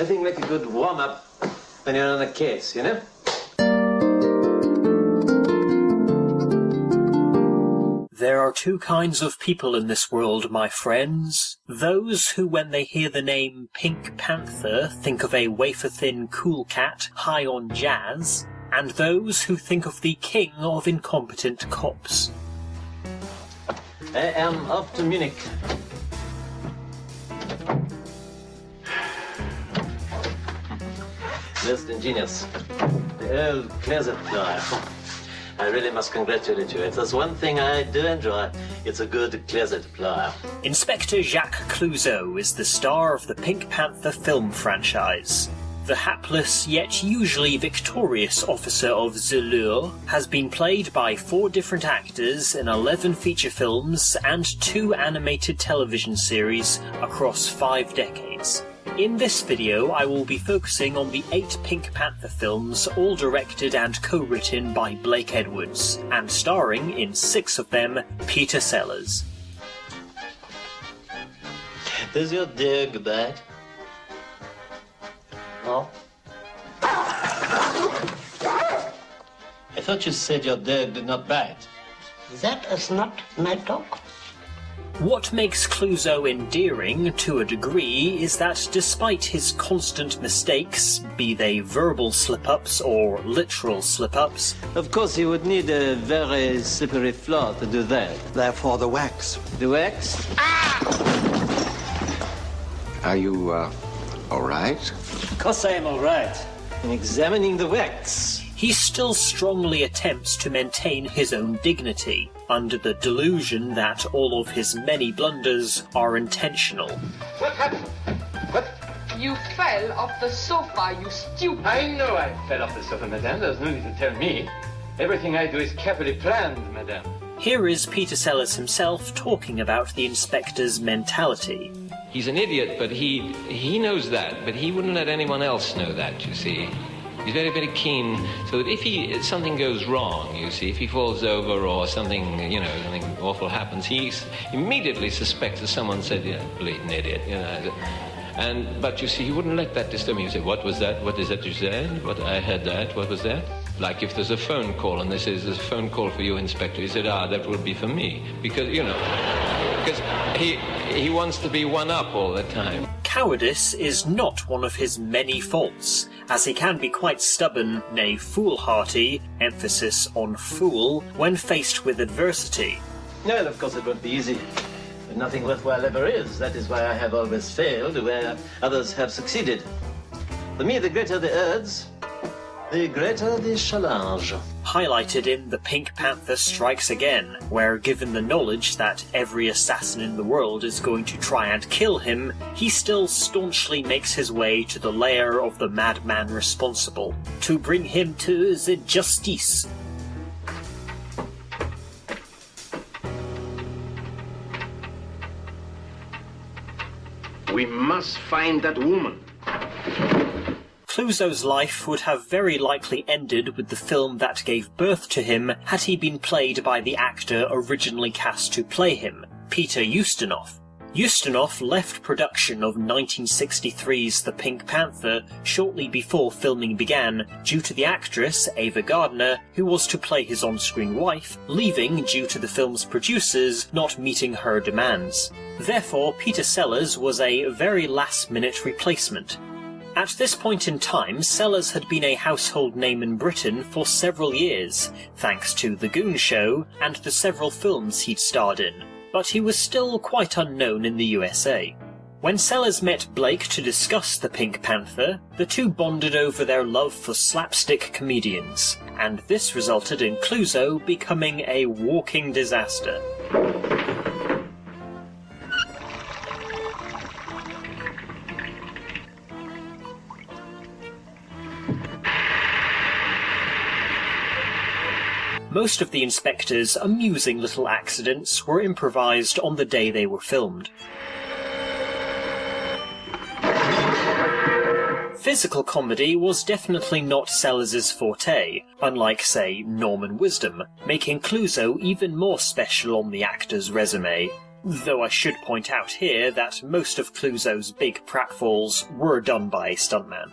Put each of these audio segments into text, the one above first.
Nothing like a good warm-up when you're on a case, you know? There are two kinds of people in this world, my friends. Those who, when they hear the name Pink Panther, think of a wafer-thin cool cat high on jazz, and those who think of the king of incompetent cops. I am off to Munich. Most ingenious. The old closet door. I really must congratulate you. If there's one thing I do enjoy, it's a good closet plier. Inspector Jacques Clouseau is the star of the Pink Panther film franchise. The hapless yet usually victorious officer of Zellure has been played by 4 different actors in 11 feature films and 2 animated television series across 5 decades. In this video, I will be focusing on the 8 Pink Panther films, all directed and co-written by Blake Edwards, and starring in 6 of them Peter Sellers. Does your dog bite? No? I thought you said your dog did not bite. That is not my dog. What makes Clouseau endearing, to a degree, is that despite his constant mistakes, be they verbal slip-ups or literal slip-ups... Of course, you would need a very slippery floor to do that. Therefore, the wax. The wax? Are you, all right? Of course I am all right. I'm examining the wax. He still strongly attempts to maintain his own dignity, under the delusion that all of his many blunders are intentional. What happened? What? You fell off the sofa, you stupid. I know I fell off the sofa, madame. There's no need to tell me. Everything I do is carefully planned, madame. Here is Peter Sellers himself talking about the inspector's mentality. He's an idiot, but he knows that, but he wouldn't let anyone else know that, you see. He's very, very keen, so that if something goes wrong, you see, if he falls over or something, you know, something awful happens, he immediately suspects that someone said, yeah, blatant idiot, you know. But you see, he wouldn't let that disturb me. He said, what was that? What is that you said? What, I heard that. What was that? Like if there's a phone call and this is a phone call for you, Inspector, he said, that would be for me. Because, you know, because he wants to be one up all the time. Cowardice is not one of his many faults, as he can be quite stubborn, nay foolhardy, emphasis on fool, when faced with adversity. No, of course it won't be easy. But nothing worthwhile ever is. That is why I have always failed where others have succeeded. For me, the greater the odds, the greater the challenge. Highlighted in The Pink Panther Strikes Again, where given the knowledge that every assassin in the world is going to try and kill him, he still staunchly makes his way to the lair of the madman responsible, to bring him to the justice. We must find that woman. Clouseau's life would have very likely ended with the film that gave birth to him had he been played by the actor originally cast to play him, Peter Ustinov. Ustinov left production of 1963's The Pink Panther shortly before filming began due to the actress, Ava Gardner, who was to play his on-screen wife, leaving due to the film's producers not meeting her demands. Therefore, Peter Sellers was a very last-minute replacement. At this point in time, Sellers had been a household name in Britain for several years, thanks to The Goon Show and the several films he'd starred in, but he was still quite unknown in the USA. When Sellers met Blake to discuss The Pink Panther, the two bonded over their love for slapstick comedians, and this resulted in Clouseau becoming a walking disaster. Most of the inspector's amusing little accidents were improvised on the day they were filmed. Physical comedy was definitely not Sellers' forte, unlike, say, Norman Wisdom, making Clouseau even more special on the actor's resume. Though I should point out here that most of Clouseau's big pratfalls were done by a stuntman.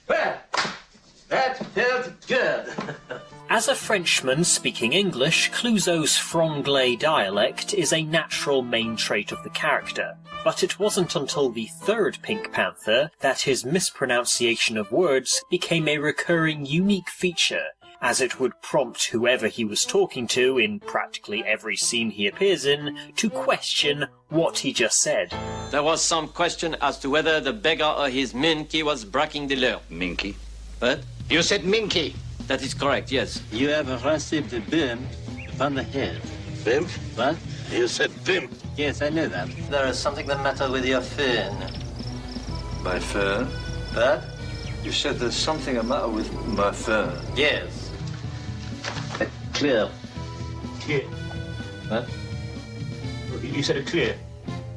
Well, that felt good. As a Frenchman speaking English, Clouseau's franglais dialect is a natural main trait of the character. But it wasn't until the third Pink Panther that his mispronunciation of words became a recurring unique feature, as it would prompt whoever he was talking to in practically every scene he appears in to question what he just said. There was some question as to whether the beggar or his minky was breaking the law. Minky? What? You said minky. That is correct, yes. You have received a bump upon the head. Pimp? What? You said pimp. Yes, I know that. There is something the matter with your fin. My fur? What? You said there's something the matter with my fur. Yes. Clear. Clear. What? You said it clear.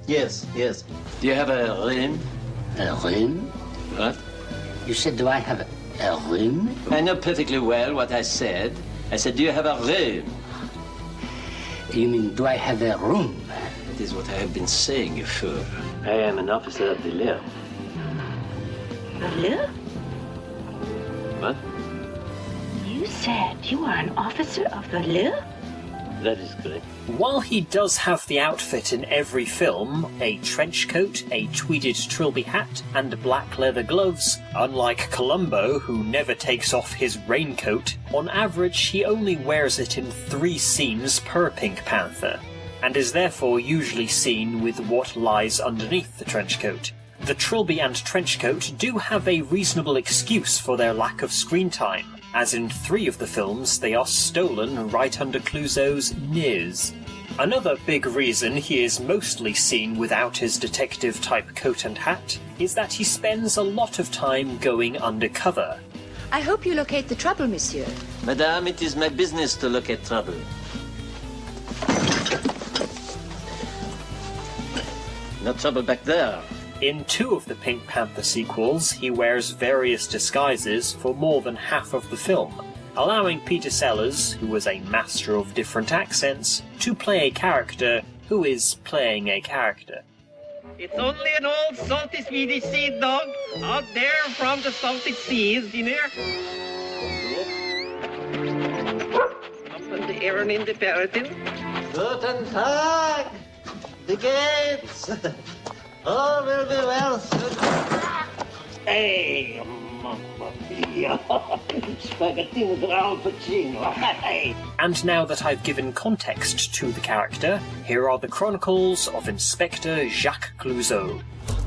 Yes, yes. Do you have a rim? A rim? What? You said, do I have a rim? I know perfectly well what I said. I said, do you have a room? You mean, do I have a room? That is what I have been saying, you fool. I am an officer of the law. The law? What? You said you are an officer of the law? That is correct. While he does have the outfit in every film, a trench coat, a tweeded trilby hat, and black leather gloves, unlike Columbo, who never takes off his raincoat, on average he only wears it in 3 scenes per Pink Panther, and is therefore usually seen with what lies underneath the trench coat. The trilby and trench coat do have a reasonable excuse for their lack of screen time, as in 3 of the films they are stolen right under Clouseau's nose. Another big reason he is mostly seen without his detective-type coat and hat is that he spends a lot of time going undercover. I hope you locate the trouble, monsieur. Madame, it is my business to look at trouble. No trouble back there. In 2 of the Pink Panther sequels, he wears various disguises for more than half of the film, allowing Peter Sellers, who was a master of different accents, to play a character who is playing a character. It's only an old salty Swedish sea dog out there from the salty seas, you know. Up in the air and in the Puritan. Guten Tag! The gates! All will be well soon. Hey, mamma mia! Spaghetti with Al Pacino. And now that I've given context to the character, here are the Chronicles of Inspector Jacques Clouseau.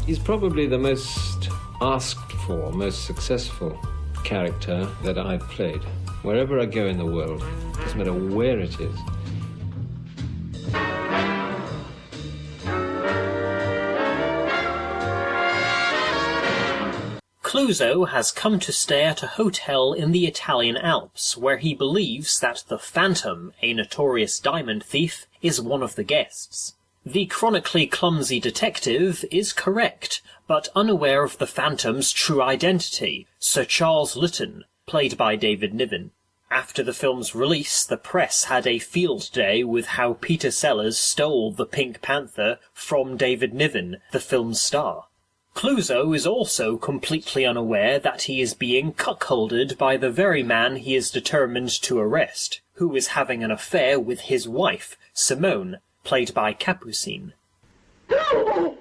He's probably the most asked for, most successful character that I've played. Wherever I go in the world, doesn't matter where it is. Clouseau has come to stay at a hotel in the Italian Alps, where he believes that the Phantom, a notorious diamond thief, is one of the guests. The chronically clumsy detective is correct, but unaware of the Phantom's true identity, Sir Charles Lytton, played by David Niven. After the film's release, the press had a field day with how Peter Sellers stole the Pink Panther from David Niven, the film's star. Clouseau is also completely unaware that he is being cuckolded by the very man he is determined to arrest, who is having an affair with his wife, Simone, played by Capucine. Darling.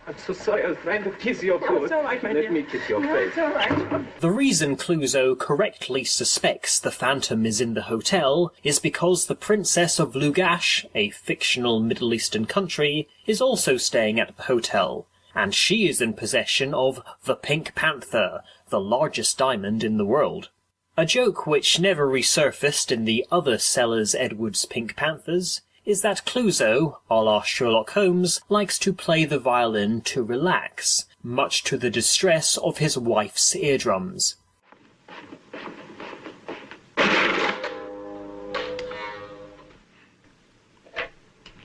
I'm so sorry. I was trying to kiss your foot. It's all right, my dear. Let me kiss your No, face. it's all right. The reason Clouseau correctly suspects the Phantom is in the hotel is because the Princess of Lugash, a fictional Middle Eastern country, is also staying at the hotel, and she is in possession of the Pink Panther, the largest diamond in the world. A joke which never resurfaced in the other Sellers-Edwards Pink Panthers is that Clouseau, a la Sherlock Holmes, likes to play the violin to relax, much to the distress of his wife's eardrums.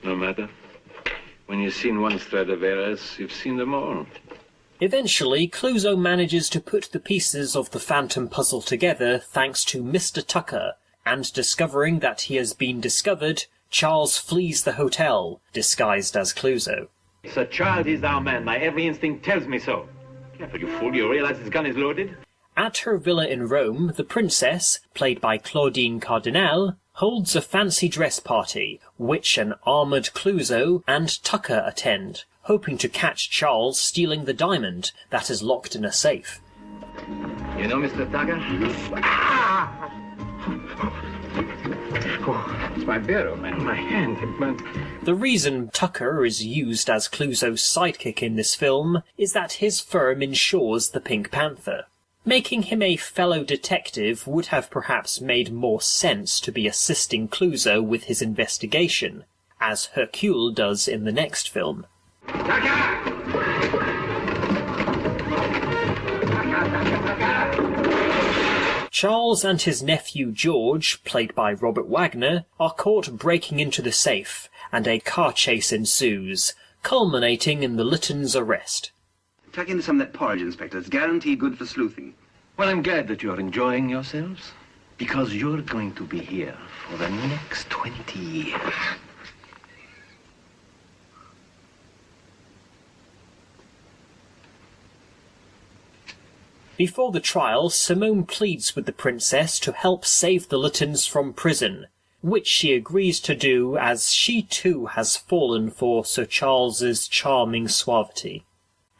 No matter. When you've seen one Stradivarius, you've seen them all. Eventually, Clouseau manages to put the pieces of the Phantom puzzle together thanks to Mr. Tucker, and discovering that he has been discovered, Charles flees the hotel, disguised as Clouseau. Sir Charles is our man. My every instinct tells me so. Careful, you fool. You realize his gun is loaded? At her villa in Rome, the princess, played by Claudine Cardinal, holds a fancy dress party, which an armoured Clouseau and Tucker attend, hoping to catch Charles stealing the diamond that is locked in a safe. You know, Mr. Tucker? Oh, it's my bureau, man. My hand. The reason Tucker is used as Clouseau's sidekick in this film is that his firm insures the Pink Panther. Making him a fellow detective would have perhaps made more sense to be assisting Clouseau with his investigation, as Hercule does in the next film. Charles and his nephew George, played by Robert Wagner, are caught breaking into the safe, and a car chase ensues, culminating in the Litton's arrest. Tuck into some of that porridge, Inspector. It's guaranteed good for sleuthing. Well, I'm glad that you're enjoying yourselves, because you're going to be here for the next 20 years. Before the trial, Simone pleads with the princess to help save the Littons from prison, which she agrees to do as she too has fallen for Sir Charles's charming suavity.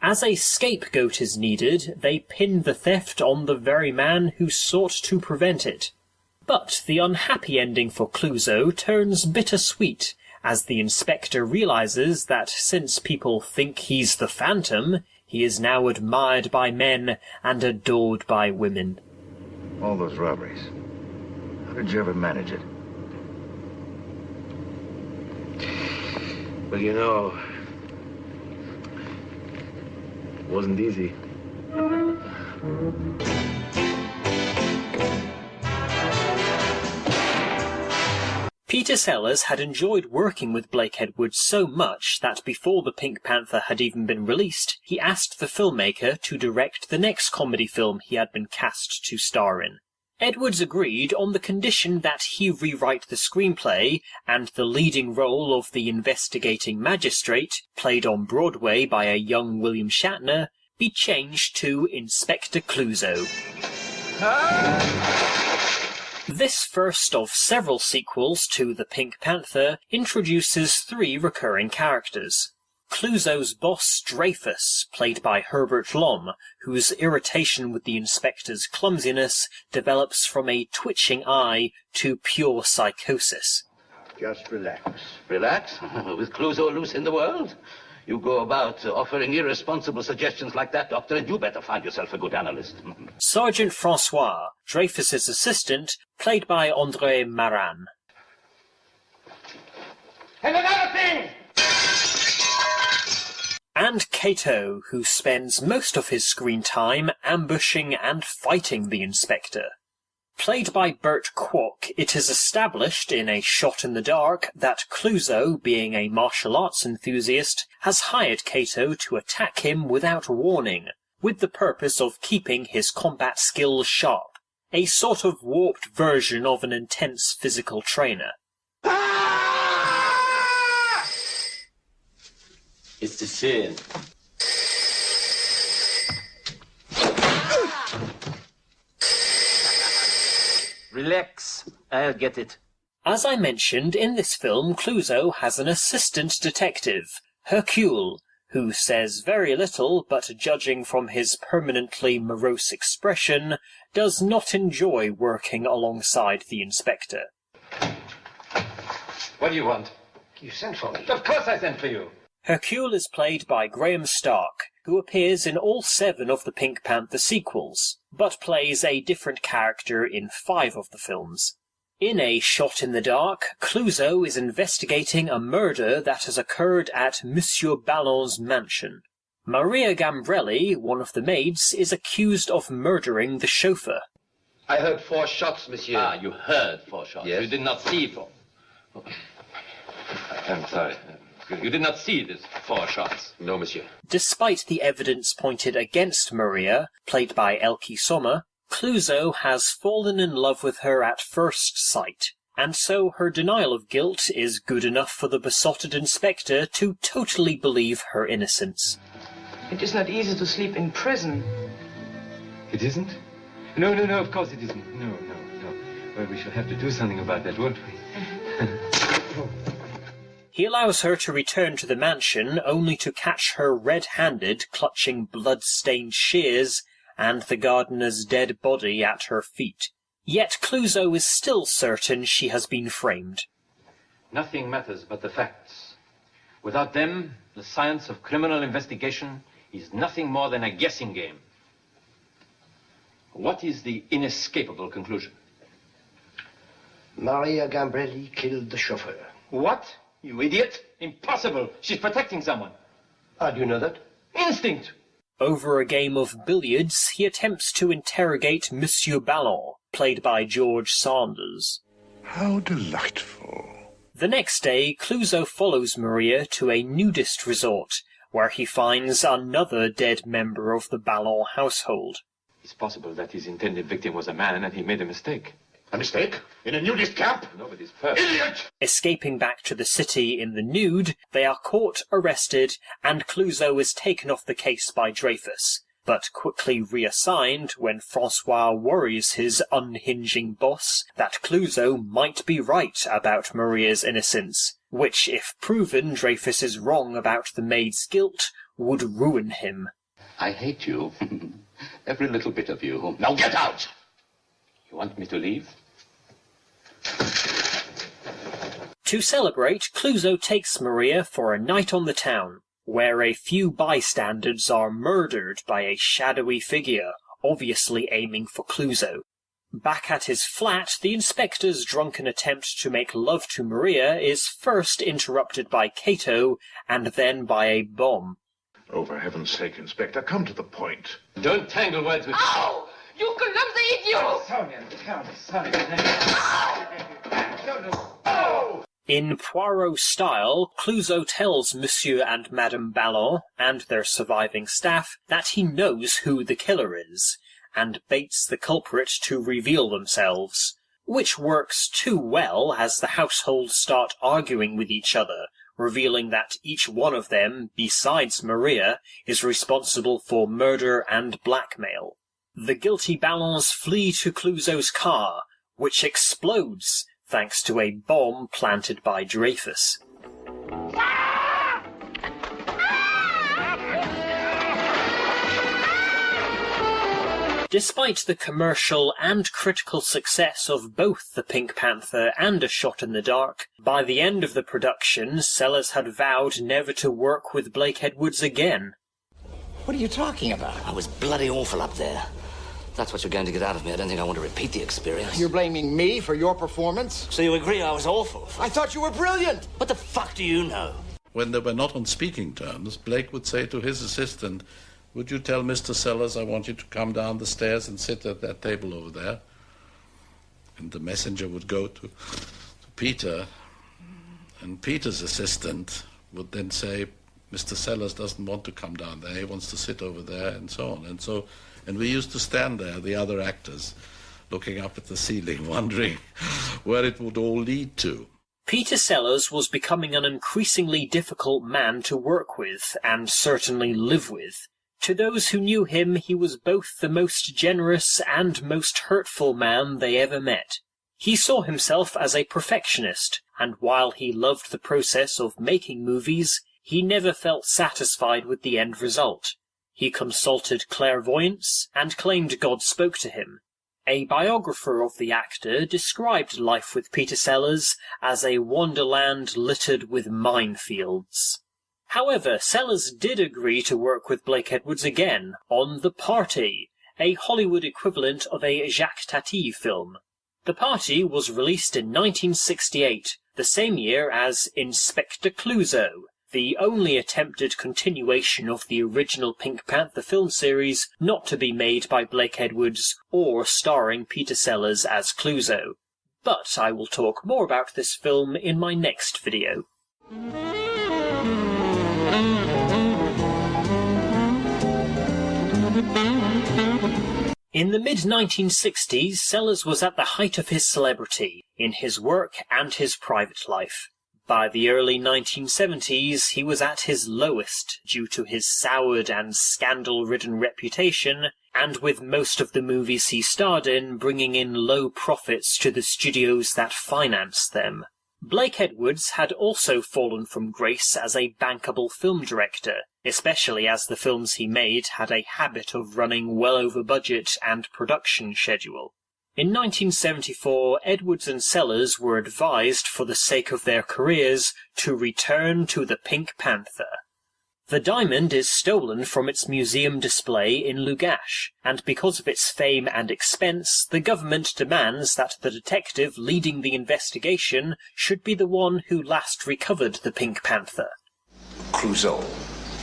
As a scapegoat is needed, they pin the theft on the very man who sought to prevent it. But the unhappy ending for Clouseau turns bittersweet, as the inspector realizes that since people think he's the Phantom, he is now admired by men and adored by women. All those robberies. How did you ever manage it? Well, you know, it wasn't easy. Peter Sellers had enjoyed working with Blake Edwards so much that before The Pink Panther had even been released, he asked the filmmaker to direct the next comedy film he had been cast to star in. Edwards agreed on the condition that he rewrite the screenplay and the leading role of the investigating magistrate, played on Broadway by a young William Shatner, be changed to Inspector Clouseau. This first of several sequels to The Pink Panther introduces 3 recurring characters. Clouseau's boss Dreyfus, played by Herbert Lom, whose irritation with the inspector's clumsiness develops from a twitching eye to pure psychosis. Just relax. Relax? With Clouseau loose in the world? You go about offering irresponsible suggestions like that, Doctor, and you better find yourself a good analyst. Sergeant Francois, Dreyfus's assistant, played by André Maran. And another thing! And Cato, who spends most of his screen time ambushing and fighting the inspector. Played by Burt Kwok, it is established in A Shot in the Dark that Clouseau, being a martial arts enthusiast, has hired Cato to attack him without warning, with the purpose of keeping his combat skills sharp, a sort of warped version of an intense physical trainer. It's the fin. Relax, I'll get it. As I mentioned, in this film, Clouseau has an assistant detective, Hercule, who says very little, but judging from his permanently morose expression, does not enjoy working alongside the inspector. What do you want? You sent for me. Of course I sent for you. Hercule is played by Graham Stark, who appears in all 7 of the Pink Panther sequels, but plays a different character in 5 of the films. In A Shot in the Dark, Clouseau is investigating a murder that has occurred at Monsieur Ballon's mansion. Maria Gambrelli, one of the maids, is accused of murdering the chauffeur. I heard 4 shots, monsieur. Ah, you heard 4 shots. Yes. You did not see 4. I'm sorry. You did not see these 4 shots? No, monsieur. Despite the evidence pointed against Maria, played by Elke Sommer, Clouseau has fallen in love with her at first sight, and so her denial of guilt is good enough for the besotted inspector to totally believe her innocence. It is not easy to sleep in prison. It isn't? No, of course it isn't. No. Well, we shall have to do something about that, won't we? He allows her to return to the mansion, only to catch her red-handed clutching blood-stained shears and the gardener's dead body at her feet. Yet Clouseau is still certain she has been framed. Nothing matters but the facts. Without them, the science of criminal investigation is nothing more than a guessing game. What is the inescapable conclusion? Maria Gambrelli killed the chauffeur. What? You idiot! Impossible! She's protecting someone. How do you know that? Instinct! Over a game of billiards, he attempts to interrogate Monsieur Ballon, played by George Sanders. How delightful. The next day, Clouseau follows Maria to a nudist resort, where he finds another dead member of the Ballon household. It's possible that his intended victim was a man and he made a mistake. A mistake? In a nudist camp? Nobody's perfect. Idiot! Escaping back to the city in the nude, they are caught, arrested, and Clouseau is taken off the case by Dreyfus, but quickly reassigned when Francois worries his unhinging boss that Clouseau might be right about Maria's innocence, which, if proven Dreyfus is wrong about the maid's guilt, would ruin him. I hate you. Every little bit of you. Now get out! You want me to leave? To celebrate, Clouseau takes Maria for a night on the town, where a few bystanders are murdered by a shadowy figure, obviously aiming for Clouseau. Back at his flat, the inspector's drunken attempt to make love to Maria is first interrupted by Cato, and then by a bomb. Oh, for heaven's sake, Inspector, come to the point. Don't tangle words with me. Ow! You clumsy idiot! Sorry. In Poirot style, Clouseau tells Monsieur and Madame Ballon and their surviving staff that he knows who the killer is, and baits the culprit to reveal themselves, which works too well as the household start arguing with each other, revealing that each one of them, besides Maria, is responsible for murder and blackmail. The guilty Ballons flee to Clouseau's car, which explodes thanks to a bomb planted by Dreyfus. Despite the commercial and critical success of both The Pink Panther and A Shot in the Dark, by the end of the production, Sellers had vowed never to work with Blake Edwards again. What are you talking about? I was bloody awful up there. That's what you're going to get out of me. I don't think I want to repeat the experience. You're blaming me for your performance? So you agree I was awful? I thought you were brilliant! What the fuck do you know? When they were not on speaking terms, Blake would say to his assistant, "Would you tell Mr. Sellers I want you to come down the stairs and sit at that table over there?" And the messenger would go to Peter, and Peter's assistant would then say, "Mr. Sellers doesn't want to come down there, he wants to sit over there," and so on. And we used to stand there, the other actors, looking up at the ceiling, wondering where it would all lead to. Peter Sellers was becoming an increasingly difficult man to work with, and certainly live with. To those who knew him, he was both the most generous and most hurtful man they ever met. He saw himself as a perfectionist, and while he loved the process of making movies, he never felt satisfied with the end result. He consulted clairvoyants and claimed God spoke to him. A biographer of the actor described life with Peter Sellers as a wonderland littered with minefields. However, Sellers did agree to work with Blake Edwards again on The Party, a Hollywood equivalent of a Jacques Tati film. The Party was released in 1968, the same year as Inspector Clouseau, the only attempted continuation of the original Pink Panther film series not to be made by Blake Edwards or starring Peter Sellers as Clouseau. But I will talk more about this film in my next video. In the mid-1960s, Sellers was at the height of his celebrity, in his work and his private life. By the early 1970s, he was at his lowest due to his soured and scandal-ridden reputation, and with most of the movies he starred in bringing in low profits to the studios that financed them. Blake Edwards had also fallen from grace as a bankable film director, especially as the films he made had a habit of running well over budget and production schedule. In 1974, Edwards and Sellers were advised, for the sake of their careers, to return to the Pink Panther. The diamond is stolen from its museum display in Lugash, and because of its fame and expense, the government demands that the detective leading the investigation should be the one who last recovered the Pink Panther. Clouseau.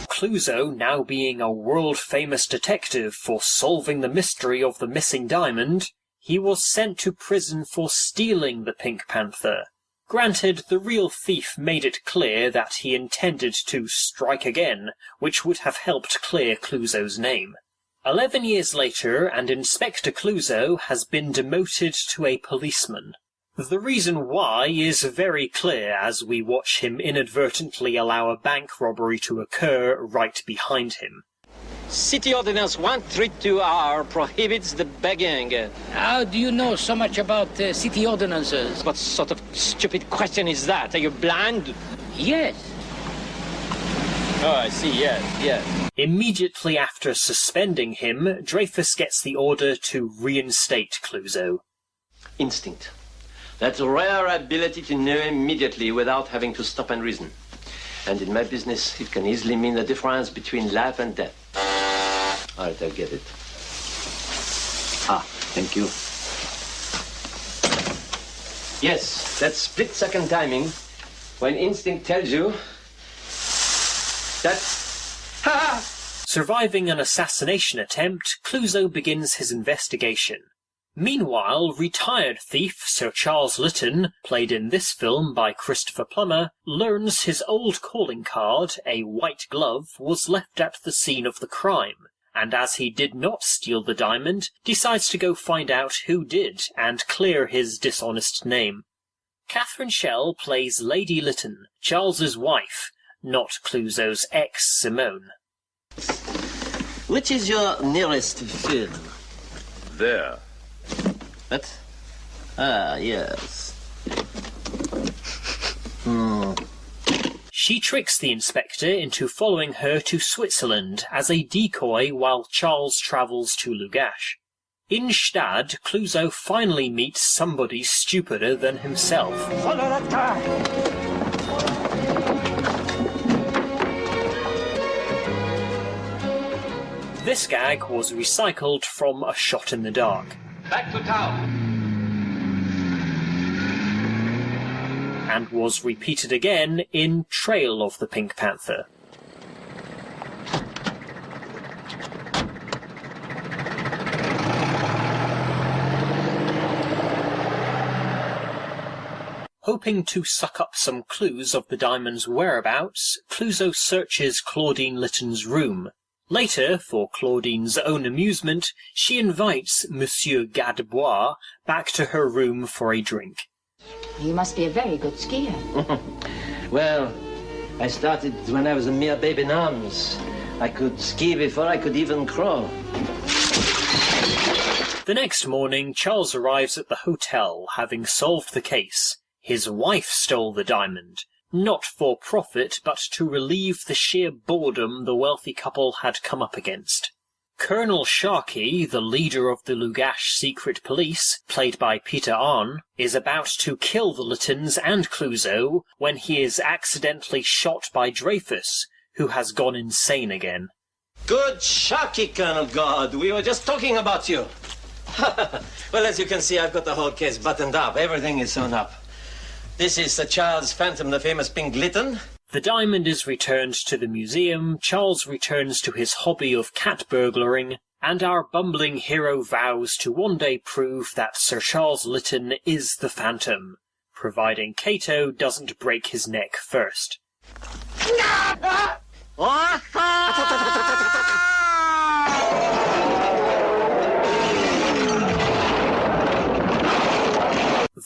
Clouseau now being a world-famous detective for solving the mystery of the missing diamond, he was sent to prison for stealing the Pink Panther. Granted, the real thief made it clear that he intended to strike again, which would have helped clear Clouseau's name. 11 years later, and Inspector Clouseau has been demoted to a policeman. The reason why is very clear as we watch him inadvertently allow a bank robbery to occur right behind him. City Ordinance 132R prohibits the begging. How do you know so much about city ordinances? What sort of stupid question is that? Are you blind? Yes. Oh, I see, yes. Immediately after suspending him, Dreyfus gets the order to reinstate Clouseau. Instinct. That rare ability to know immediately without having to stop and reason. And in my business, it can easily mean the difference between life and death. All right, I'll get it. Thank you. Yes, that split-second timing when instinct tells you that... Surviving an assassination attempt, Clouseau begins his investigation. Meanwhile, retired thief Sir Charles Lytton, played in this film by Christopher Plummer, learns his old calling card, a white glove, was left at the scene of the crime, and as he did not steal the diamond, decides to go find out who did and clear his dishonest name. Catherine Schell plays Lady Lytton, Charles's wife, not Clouseau's ex, Simone. Which is your nearest film? There. What? Ah, yes. She tricks the inspector into following her to Switzerland as a decoy while Charles travels to Lugash. In Stade, Clouseau finally meets somebody stupider than himself. Follow that car! This gag was recycled from A Shot in the Dark. Back to town! And was repeated again in Trail of the Pink Panther. Hoping to suck up some clues of the diamond's whereabouts, Clouseau searches Claudine Lytton's room. Later, for Claudine's own amusement, she invites Monsieur Gadebois back to her room for a drink. You must be a very good skier. Well, I started when I was a mere babe in arms. I could ski before I could even crawl. The next morning, Charles arrives at the hotel, having solved the case. His wife stole the diamond, not for profit, but to relieve the sheer boredom the wealthy couple had come up against. Colonel Sharkey, the leader of the Lugash secret police, played by Peter Arne, is about to kill the Lyttons and Clouseau when he is accidentally shot by Dreyfus, who has gone insane again. Good Sharky, Colonel God. We were just talking about you. Well, as you can see, I've got the whole case buttoned up. Everything is sewn up. This is Sir Charles Phantom, the famous Pink Lytton. The diamond is returned to the museum, Charles returns to his hobby of cat burglaring, and our bumbling hero vows to one day prove that Sir Charles Lytton is the Phantom, providing Cato doesn't break his neck first.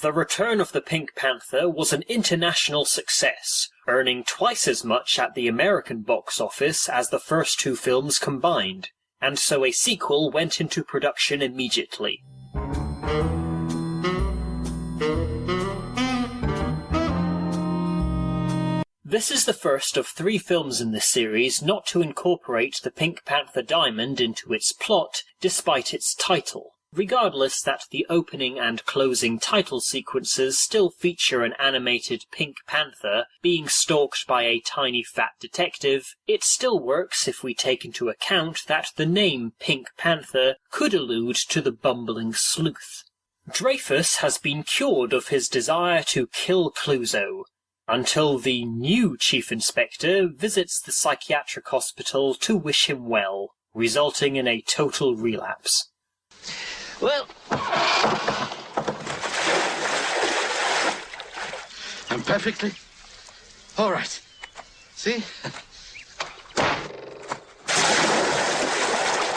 The Return of the Pink Panther was an international success, earning twice as much at the American box office as the first two films combined, and so a sequel went into production immediately. This is the first of 3 films in this series not to incorporate the Pink Panther diamond into its plot, despite its title. Regardless that the opening and closing title sequences still feature an animated Pink Panther being stalked by a tiny fat detective, it still works if we take into account that the name Pink Panther could allude to the bumbling sleuth. Dreyfus has been cured of his desire to kill Clouseau, until the new Chief Inspector visits the psychiatric hospital to wish him well, resulting in a total relapse. Well, I'm perfectly all right. See?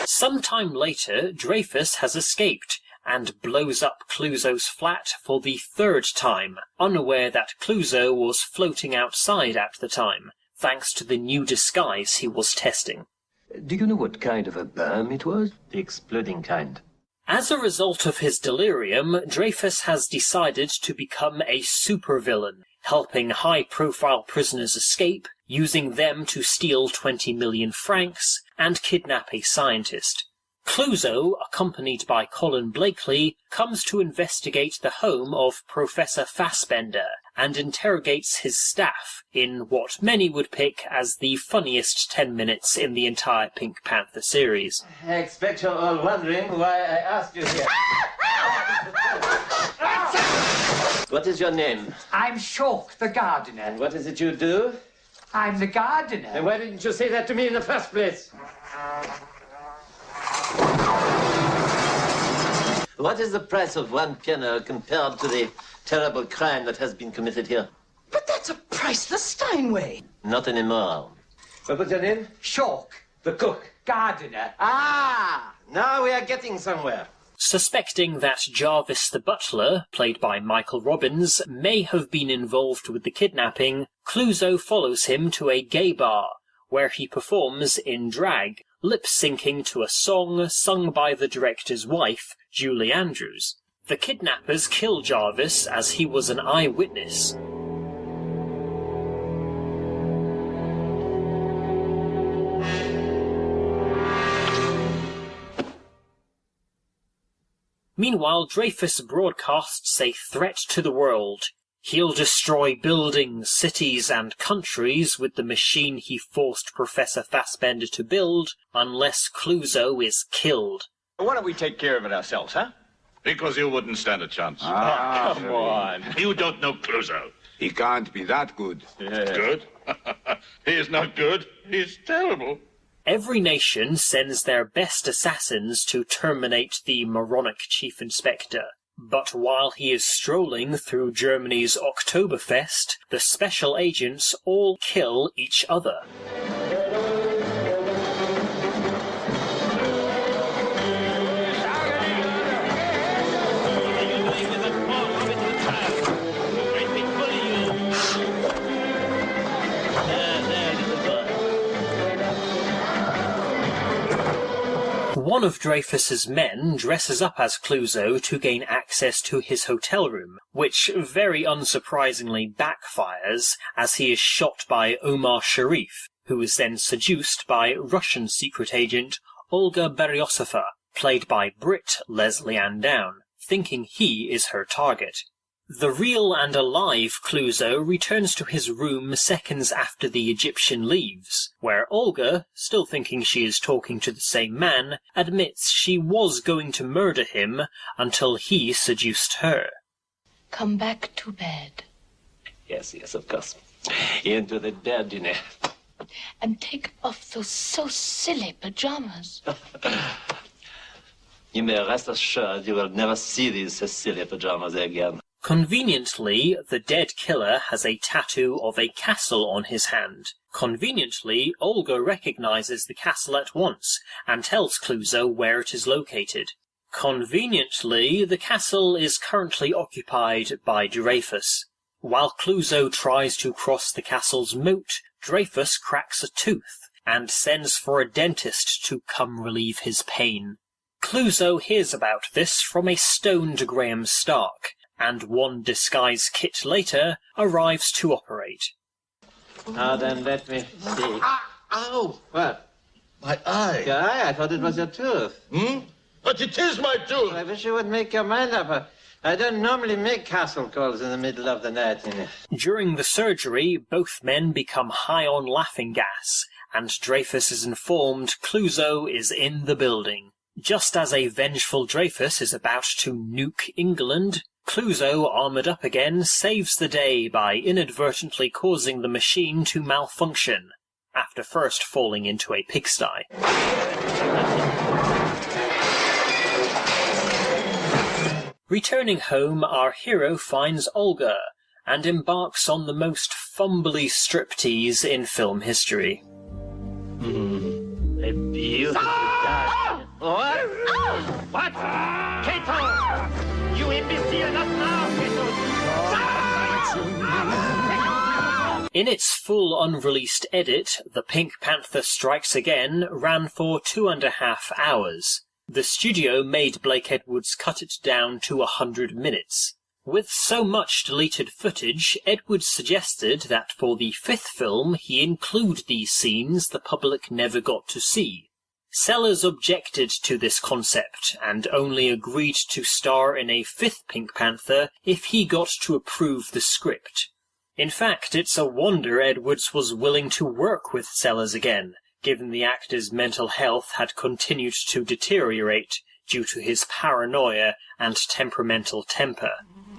Sometime later, Dreyfus has escaped and blows up Clouseau's flat for the 3rd time, unaware that Clouseau was floating outside at the time, thanks to the new disguise he was testing. Do you know what kind of a bomb it was? The exploding kind. As a result of his delirium, Dreyfus has decided to become a supervillain, helping high-profile prisoners escape, using them to steal 20 million francs, and kidnap a scientist. Clouseau, accompanied by Colin Blakely, comes to investigate the home of Professor Fassbender and interrogates his staff in what many would pick as the funniest 10 minutes in the entire Pink Panther series. I expect you're all wondering why I asked you here. What is your name? I'm Chalk, the gardener. And what is it you do? I'm the gardener. And why didn't you say that to me in the first place? What is the price of one piano compared to the terrible crime that has been committed here? But that's a priceless Steinway. Not anymore. What was your name? Chalk. The cook. Gardener. Ah! Now we are getting somewhere. Suspecting that Jarvis the butler, played by Michael Robbins, may have been involved with the kidnapping, Clouseau follows him to a gay bar, where he performs in drag, lip-syncing to a song sung by the director's wife, Julie Andrews. The kidnappers kill Jarvis as he was an eyewitness. Meanwhile, Dreyfus broadcasts a threat to the world. He'll destroy buildings, cities, and countries with the machine he forced Professor Fassbender to build, unless Clouseau is killed. Why don't we take care of it ourselves, huh? Because you wouldn't stand a chance. Come on. You don't know Clouseau. He can't be that good. Yeah. Good? He is not good. He's terrible. Every nation sends their best assassins to terminate the moronic Chief Inspector. But while he is strolling through Germany's Oktoberfest, the special agents all kill each other. One of Dreyfus's men dresses up as Clouseau to gain access to his hotel room, which very unsurprisingly backfires as he is shot by Omar Sharif, who is then seduced by Russian secret agent Olga Beryosova, played by Brit Leslie Ann Down, thinking he is her target. The real and alive Clouseau returns to his room seconds after the Egyptian leaves, where Olga, still thinking she is talking to the same man, admits she was going to murder him until he seduced her. Come back to bed. Yes, of course. Into the bed, you know. And take off those so silly pajamas. You may rest assured you will never see these Cecilia pajamas again. Conveniently, the dead killer has a tattoo of a castle on his hand. Conveniently, Olga recognizes the castle at once and tells Clouseau where it is located. Conveniently, the castle is currently occupied by Dreyfus. While Clouseau tries to cross the castle's moat, Dreyfus cracks a tooth and sends for a dentist to come relieve his pain. Clouseau hears about this from a stoned Graham Stark, and one disguise kit later arrives to operate. Now then, let me see. Ow! What? My eye. Your eye? I thought it was your tooth. But it is my tooth! I wish you would make your mind up. I don't normally make castle calls in the middle of the night. During the surgery, both men become high on laughing gas, and Dreyfus is informed Clouseau is in the building. Just as a vengeful Dreyfus is about to nuke England, Clouseau, armoured up again, saves the day by inadvertently causing the machine to malfunction, after first falling into a pigsty. Returning home, our hero finds Olga, and embarks on the most fumbly striptease in film history. A beautiful dance. What? What? Kato! You imbecile, not now, Kato! In its full unreleased edit, The Pink Panther Strikes Again ran for 2.5 hours. The studio made Blake Edwards cut it down to 100 minutes. With so much deleted footage, Edwards suggested that for the 5th film he include these scenes the public never got to see. Sellers objected to this concept, and only agreed to star in a 5th Pink Panther if he got to approve the script. In fact, it's a wonder Edwards was willing to work with Sellers again, given the actor's mental health had continued to deteriorate due to his paranoia and temperamental temper.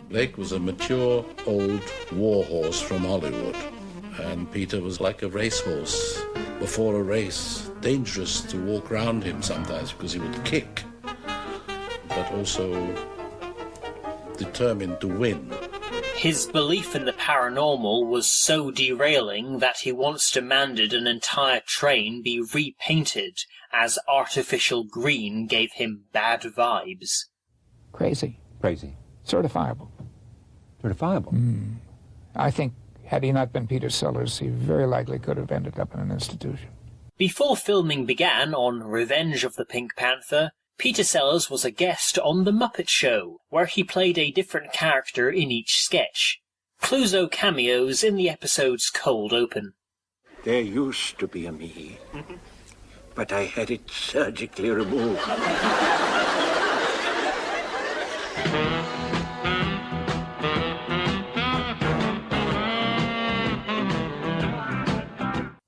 Blake was a mature, old warhorse from Hollywood, and Peter was like a racehorse before a race, dangerous to walk around him sometimes because he would kick, but also determined to win. His belief in the paranormal was so derailing that he once demanded an entire train be repainted, as artificial green gave him bad vibes. Crazy. Crazy. Certifiable. Certifiable? I think, had he not been Peter Sellers, he very likely could have ended up in an institution. Before filming began on Revenge of the Pink Panther, Peter Sellers was a guest on The Muppet Show, where he played a different character in each sketch. Clouseau cameos in the episode's cold open. There used to be a me, but I had it surgically removed.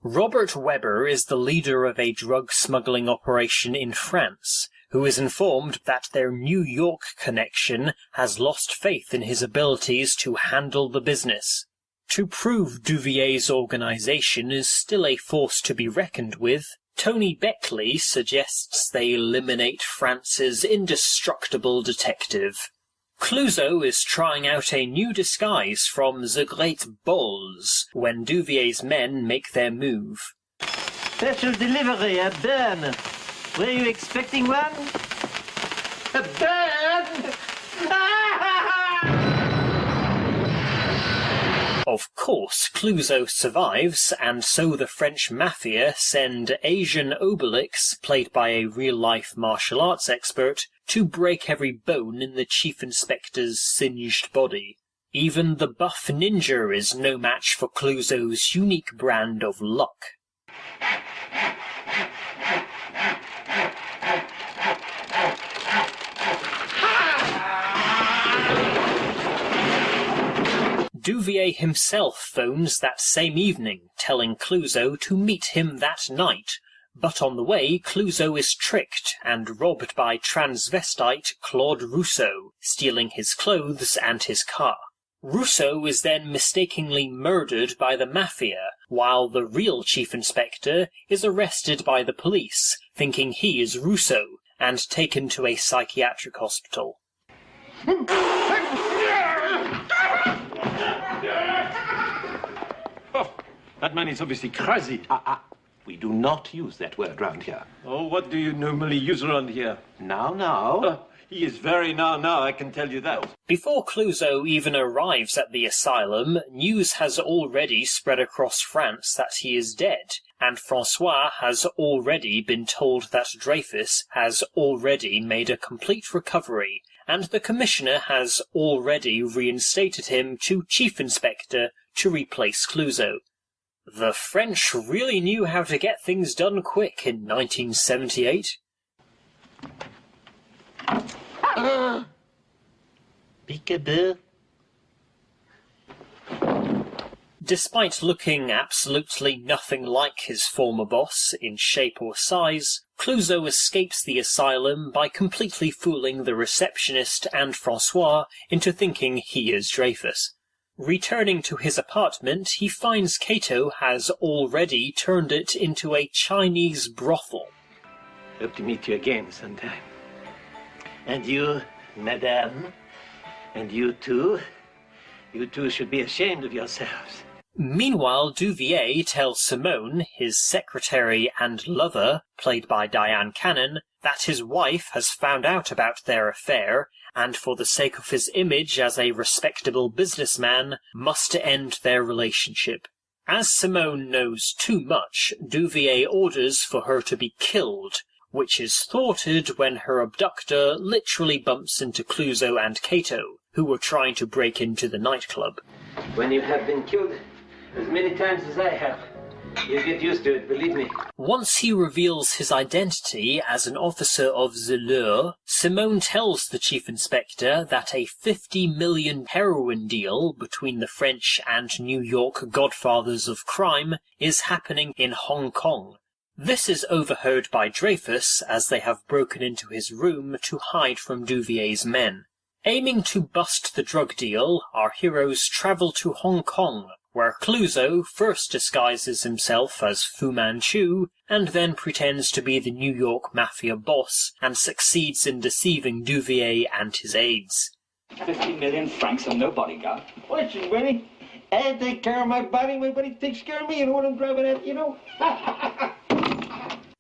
Robert Webber is the leader of a drug smuggling operation in France, who is informed that their New York connection has lost faith in his abilities to handle the business. To prove Duvier's organization is still a force to be reckoned with, Tony Beckley suggests they eliminate France's indestructible detective. Clouseau is trying out a new disguise from The Great Balls when Duvier's men make their move. Special delivery, a burn. Were you expecting one? A burn? Of course, Clouseau survives, and so the French mafia send Asian Obelix, played by a real-life martial arts expert, to break every bone in the Chief Inspector's singed body. Even the buff ninja is no match for Clouseau's unique brand of luck. Duvier himself phones that same evening, telling Clouseau to meet him that night. But on the way, Clouseau is tricked and robbed by transvestite Claude Rousseau, stealing his clothes and his car. Rousseau is then mistakenly murdered by the mafia, while the real Chief Inspector is arrested by the police, thinking he is Rousseau, and taken to a psychiatric hospital. That man is obviously crazy. We do not use that word round here. Oh, what do you normally use around here? Now. He is very now, I can tell you that. Before Clouseau even arrives at the asylum, news has already spread across France that he is dead, and Francois has already been told that Dreyfus has already made a complete recovery, and the commissioner has already reinstated him to chief inspector to replace Clouseau. The French really knew how to get things done quick in 1978. Peekaboo. Despite looking absolutely nothing like his former boss in shape or size, Clouseau escapes the asylum by completely fooling the receptionist and Francois into thinking he is Dreyfus. Returning to his apartment, he finds Cato has already turned it into a Chinese brothel. Hope to meet you again sometime. And you, madame, and you two should be ashamed of yourselves. Meanwhile, Duvier tells Simone, his secretary and lover, played by Diane Cannon, that his wife has found out about their affair, and for the sake of his image as a respectable businessman, must end their relationship. As Simone knows too much, Duvier orders for her to be killed, which is thwarted when her abductor literally bumps into Clouseau and Cato, who were trying to break into the nightclub. When you have been killed as many times as I have, you get used to it, believe me. Once he reveals his identity as an officer of the law, Simone tells the chief inspector that a 50 million heroin deal between the French and New York godfathers of crime is happening in Hong Kong. This is overheard by Dreyfus as they have broken into his room to hide from Duvier's men. Aiming to bust the drug deal, our heroes travel to Hong Kong, where Clouseau first disguises himself as Fu Manchu and then pretends to be the New York mafia boss and succeeds in deceiving Duvier and his aides. 50 million francs and no bodyguard. Listen, Winnie, I take care of my body takes care of me. You know what I'm driving at, you know?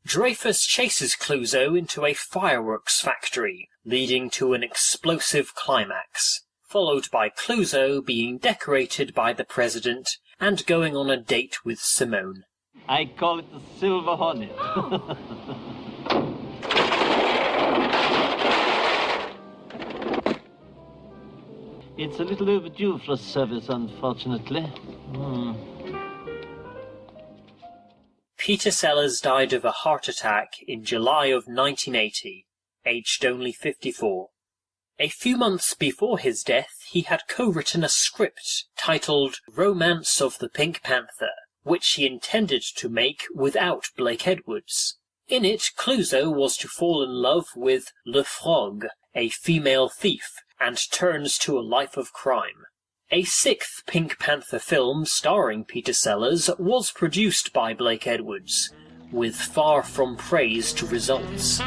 Dreyfus chases Clouseau into a fireworks factory, leading to an explosive climax, followed by Clouseau being decorated by the president and going on a date with Simone. I call it the Silver Hornet. It's a little overdue for service, unfortunately. Peter Sellers died of a heart attack in July of 1980, aged only 54. A few months before his death, he had co-written a script titled Romance of the Pink Panther, which he intended to make without Blake Edwards. In it, Clouseau was to fall in love with Le Frog, a female thief, and turns to a life of crime. A sixth Pink Panther film starring Peter Sellers was produced by Blake Edwards, with far from praised results.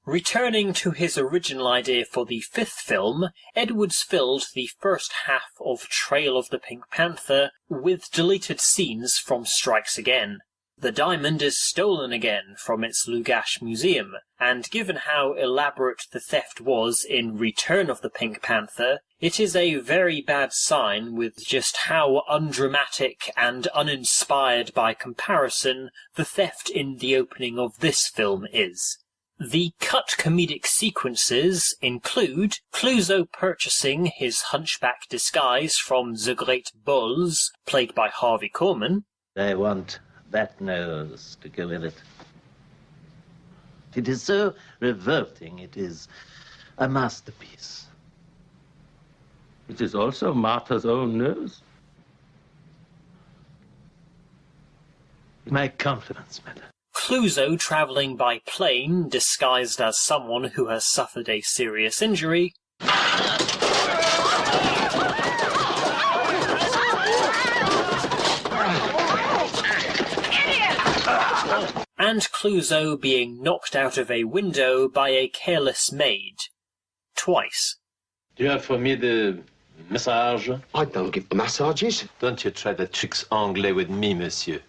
Returning to his original idea for the fifth film, Edwards filled the first half of Trail of the Pink Panther with deleted scenes from Strikes Again. The diamond is stolen again from its Lugash museum, and given how elaborate the theft was in Return of the Pink Panther, it is a very bad sign with just how undramatic and uninspired by comparison the theft in the opening of this film is. The cut comedic sequences include Clouseau purchasing his hunchback disguise from the Great Bulls, played by Harvey Korman. I want that nose to go with it. It is so revolting. It is a masterpiece. It is also Martha's own nose. My compliments, madam. Clouseau travelling by plane, disguised as someone who has suffered a serious injury. And Clouseau being knocked out of a window by a careless maid. Twice. Do you have for me the Massage? I don't give massages. Don't you try the tricks anglais with me, monsieur.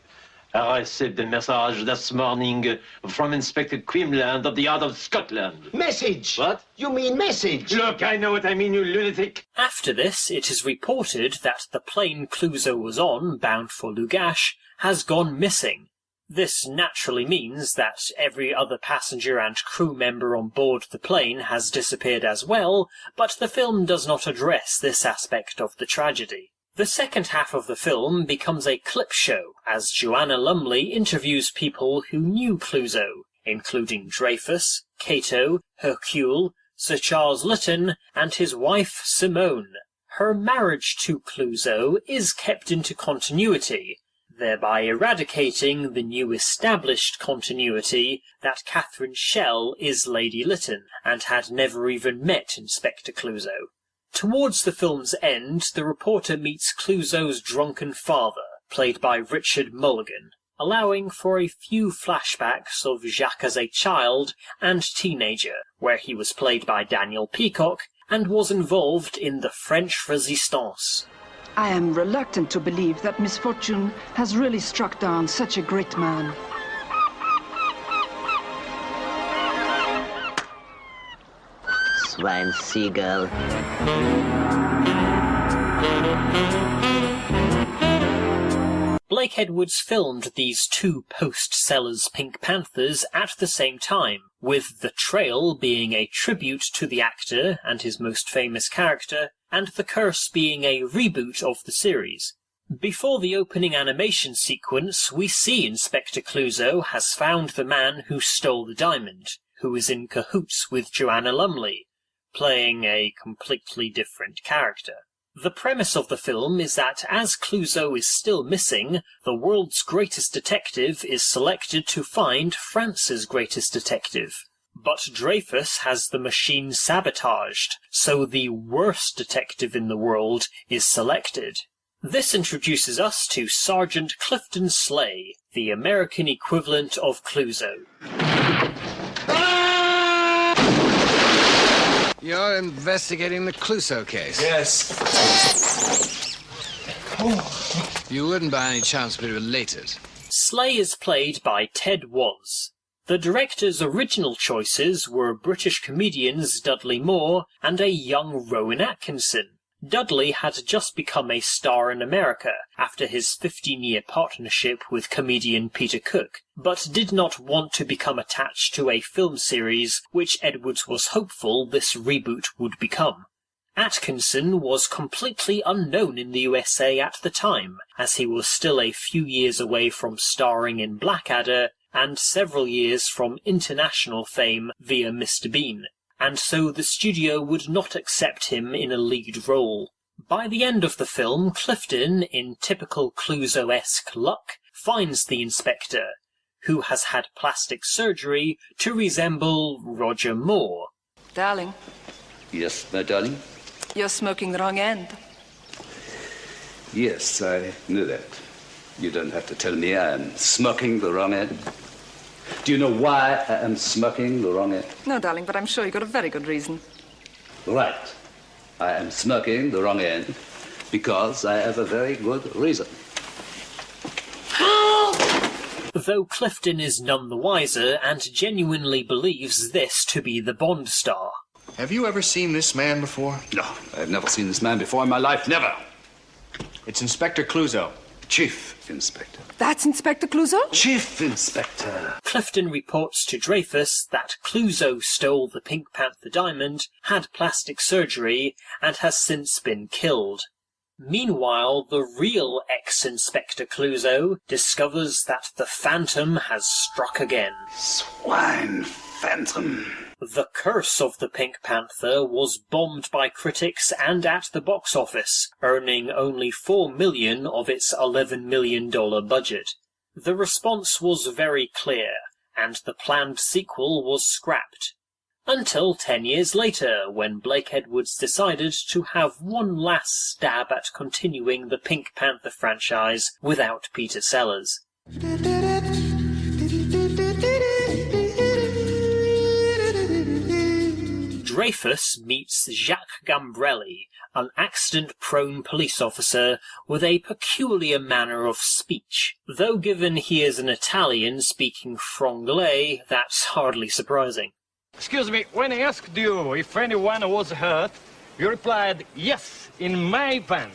I received a message this morning from Inspector Quimland of the Yard of Scotland. Message? What? You mean message? Look, I know what I mean, you lunatic. After this, it is reported that the plane Clouseau was on, bound for Lugash, has gone missing. This naturally means that every other passenger and crew member on board the plane has disappeared as well, but the film does not address this aspect of the tragedy. The second half of the film becomes a clip show, as Joanna Lumley interviews people who knew Clouseau, including Dreyfus, Cato, Hercule, Sir Charles Lytton, and his wife Simone. Her marriage to Clouseau is kept into continuity, thereby eradicating the new established continuity that Catherine Schell is Lady Lytton, and had never even met Inspector Clouseau. Towards the film's end, the reporter meets Clouseau's drunken father, played by Richard Mulligan, allowing for a few flashbacks of Jacques as a child and teenager, where he was played by Daniel Peacock and was involved in the French Resistance. I am reluctant to believe that misfortune has really struck down such a great man. Swine seagull. Blake Edwards filmed these two post-Sellers Pink Panthers at the same time, with The Trail being a tribute to the actor and his most famous character, and The Curse being a reboot of the series. Before the opening animation sequence, we see Inspector Clouseau has found the man who stole the diamond, who is in cahoots with Joanna Lumley, playing a completely different character. The premise of the film is that as Clouseau is still missing, the world's greatest detective is selected to find France's greatest detective. But Dreyfus has the machine sabotaged, so the worst detective in the world is selected. This introduces us to Sergeant Clifton Slay, the American equivalent of Clouseau. You're investigating the Clouseau case? Yes. You wouldn't by any chance be related? Slay is played by Ted Was. The director's original choices were British comedians Dudley Moore and a young Rowan Atkinson. Dudley had just become a star in America after his 15-year partnership with comedian Peter Cook, but did not want to become attached to a film series which Edwards was hopeful this reboot would become. Atkinson was completely unknown in the USA at the time, as he was still a few years away from starring in Blackadder and several years from international fame via Mr. Bean, and so the studio would not accept him in a lead role. By the end of the film, Clifton, in typical Clouseau-esque luck, finds the inspector, who has had plastic surgery to resemble Roger Moore. Darling, Yes, my darling? you're smoking the wrong end. Yes, I knew that. You don't have to tell me I'm smoking the wrong end. Do you know why I am smoking the wrong end? No, darling, but I'm sure you got a very good reason. Right. I am smoking the wrong end because I have a very good reason. Though Clifton is none the wiser and genuinely believes this to be the Bond star. Have you ever seen this man before? No, I've never seen this man before in my life, never. It's Inspector Clouseau. Chief Inspector. That's Inspector Clouseau? Chief Inspector. Clifton reports to Dreyfus that Clouseau stole the Pink Panther diamond, had plastic surgery, and has since been killed. Meanwhile, the real ex-Inspector Clouseau discovers that the Phantom has struck again. Swine Phantom. The Curse of the Pink Panther was bombed by critics and at the box office, earning only $4 million of its $11 million budget. The response was very clear, and the planned sequel was scrapped. Until 10 years later, when Blake Edwards decided to have one last stab at continuing the Pink Panther franchise without Peter Sellers. Dreyfus meets Jacques Gambrelli, an accident-prone police officer with a peculiar manner of speech. Though given he is an Italian speaking franglais, that's hardly surprising. Excuse me, when I asked you if anyone was hurt, you replied, yes, in my van.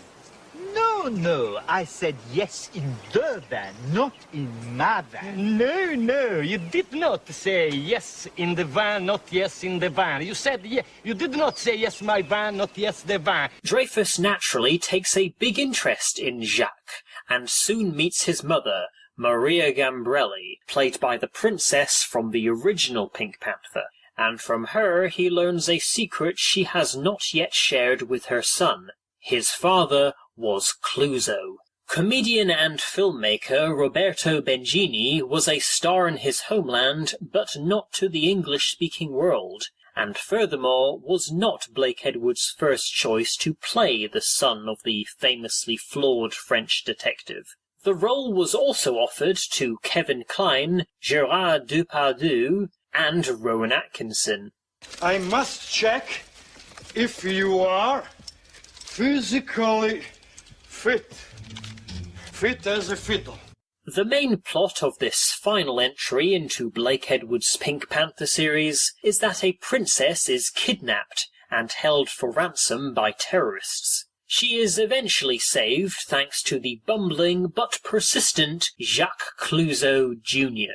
No, I said yes in the van, not in my van. No, you did not say yes in the van, not yes in the van. You said you did not say yes my van, not yes the van. Dreyfus naturally takes a big interest in Jacques, and soon meets his mother, Maria Gambrelli, played by the princess from the original Pink Panther. And from her he learns a secret she has not yet shared with her son. His father was Clouseau. Comedian and filmmaker Roberto Benigni was a star in his homeland, but not to the English-speaking world, and furthermore was not Blake Edwards' first choice to play the son of the famously flawed French detective. The role was also offered to Kevin Kline, Gerard Depardieu, and Rowan Atkinson. I must check if you are physically fit as a fiddle. The main plot of this final entry into Blake Edwards' Pink Panther series is that a princess is kidnapped and held for ransom by terrorists. She is eventually saved thanks to the bumbling but persistent Jacques Clouseau Jr.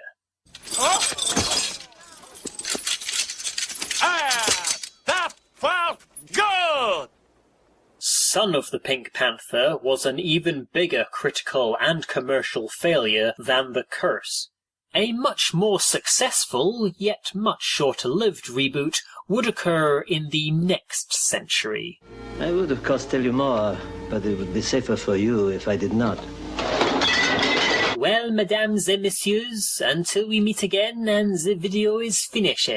That felt good! Son of the Pink Panther was an even bigger critical and commercial failure than The Curse. A much more successful, yet much shorter-lived reboot would occur in the next century. I would, of course, tell you more, but it would be safer for you if I did not. Well, mesdames et messieurs, until we meet again and the video is finished.